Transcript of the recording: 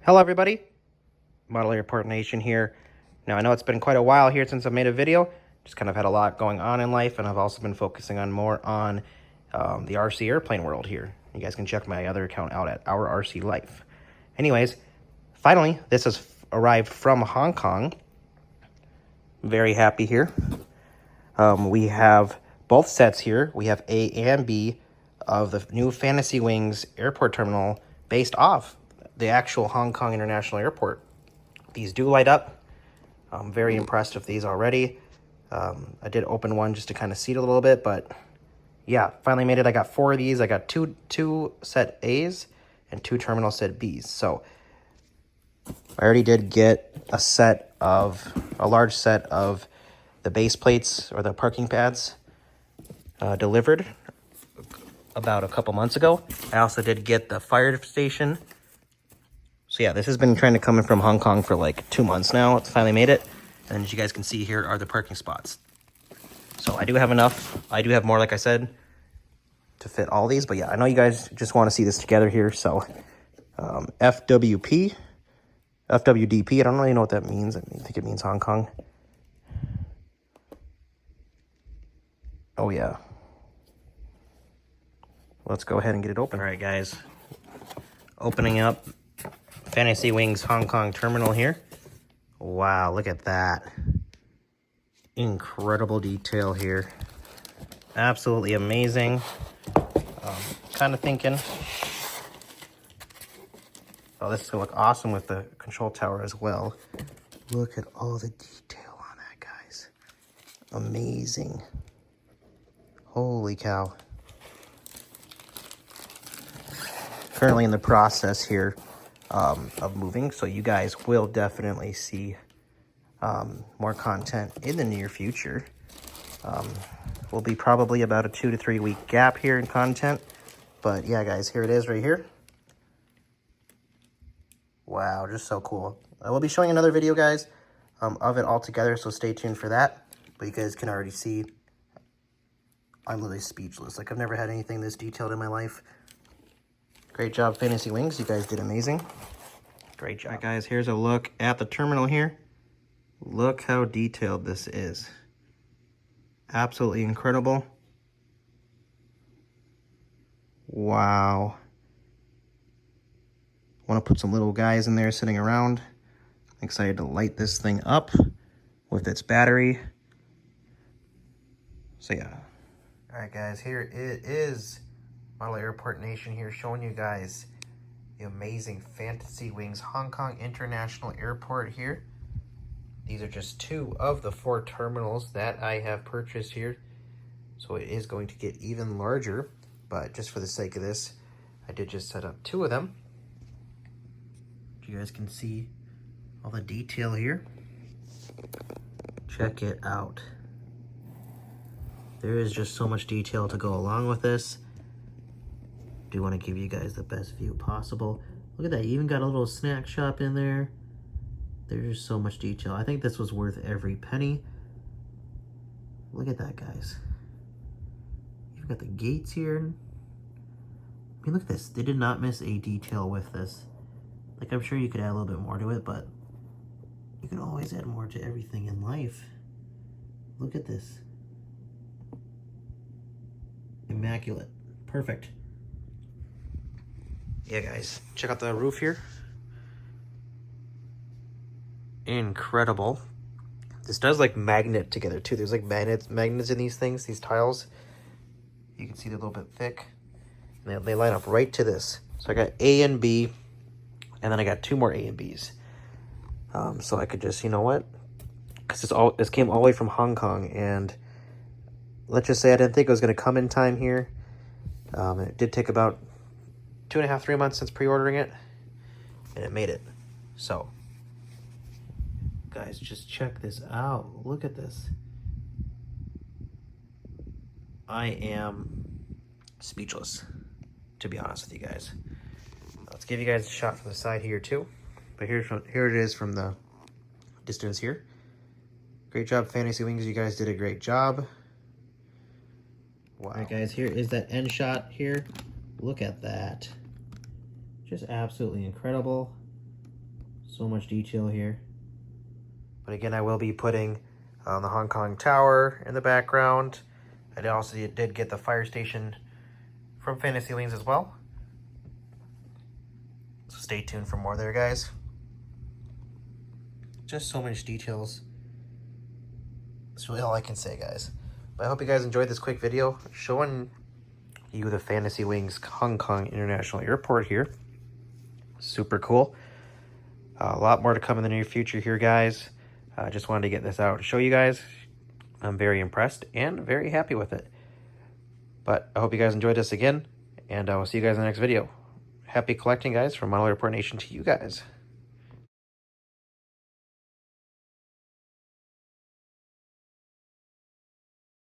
Hello everybody, Model Airport Nation here. Now I know it's been quite a while here since I made a video, just kind of had a lot going on in life, and I've also been focusing on more on the RC airplane world here. You guys can check my other account out at Our RC Life. Anyways, finally this has arrived from Hong Kong. Very happy here. We have both sets here. We have A and B of the new Fantasy Wings airport terminal based off the actual Hong Kong International Airport. These do light up. I'm very impressed with these already. I did open one just to kind of see it a little bit, but yeah, finally made it. I got 4 of these. I got two set A's and 2 terminal set B's. So I already did get a large set of the base plates or the parking pads delivered about a couple months ago. I also did get the fire station. So yeah, this has been trying to come in from Hong Kong for like 2 months now. It's finally made it. And as you guys can see, here are the parking spots. So I do have enough. I do have more, like I said, to fit all these. But yeah, I know you guys just want to see this together here. So FWDP, I don't really know what that means. I think it means Hong Kong. Oh yeah. Let's go ahead and get it open. All right, guys. Opening up Fantasy Wings Hong Kong terminal here. Wow, look at that. Incredible detail here. Absolutely amazing. Kind of thinking, oh, this is going to look awesome with the control tower as well. Look at all the detail on that, guys. Amazing. Holy cow. Currently in the process here of moving, so you guys will definitely see more content in the near future. Will be probably about a 2 to 3 week gap here in content, but yeah, guys, here it is right here. Wow, just so cool. I will be showing another video, guys, of it all together, so stay tuned for that. But you guys can already see I'm literally speechless. Like, I've never had anything this detailed in my life. Great job, Fantasy Wings. You guys did amazing. Great job. All right, guys, here's a look at the terminal here. Look how detailed this is. Absolutely incredible. Wow. Want to put some little guys in there sitting around. Excited to light this thing up with its battery. So yeah. All right, guys, here it is. Model Airport Nation here, showing you guys the amazing Fantasy Wings Hong Kong International Airport here. These are just 2 of the 4 terminals that I have purchased here. So it is going to get even larger, but just for the sake of this, I did just set up 2 of them. You guys can see all the detail here. Check it out. There is just so much detail to go along with this. Do want to give you guys the best view possible. Look at that, you even got a little snack shop in there. There's so much detail. I think this was worth every penny. Look at that, guys. You've got the gates here. I mean, look at this. They did not miss a detail with this. Like, I'm sure you could add a little bit more to it, but you can always add more to everything in life. Look at this. Immaculate. Perfect. Yeah, guys, check out the roof here. Incredible. This does like magnet together too. There's like magnets in these things, these tiles. You can see they're a little bit thick. And they line up right to this. So I got A and B, and then I got 2 more A and B's. So I could just, you know what? Because this came all the way from Hong Kong, and let's just say I didn't think it was going to come in time here. It did take about 2.5, 3 months since pre-ordering it, and it made it. So, guys, just check this out. Look at this. I am speechless, to be honest with you guys. Let's give you guys a shot from the side here too. But here it is from the distance here. Great job, Fantasy Wings. You guys did a great job. Wow. All right, guys, here is that end shot here. Look at that. Just absolutely incredible. So much detail here. But again, I will be putting the Hong Kong Tower in the background. I also did get the fire station from Fantasy Wings as well. So stay tuned for more there, guys. Just so much details. That's really all I can say, guys. But I hope you guys enjoyed this quick video showing you the Fantasy Wings Hong Kong International Airport here. Super cool. A lot more to come in the near future here, guys. I just wanted to get this out and show you guys. I'm very impressed and very happy with it. But I hope you guys enjoyed this again, and I will see you guys in the next video. Happy collecting, guys, from Model Airport Nation to you guys.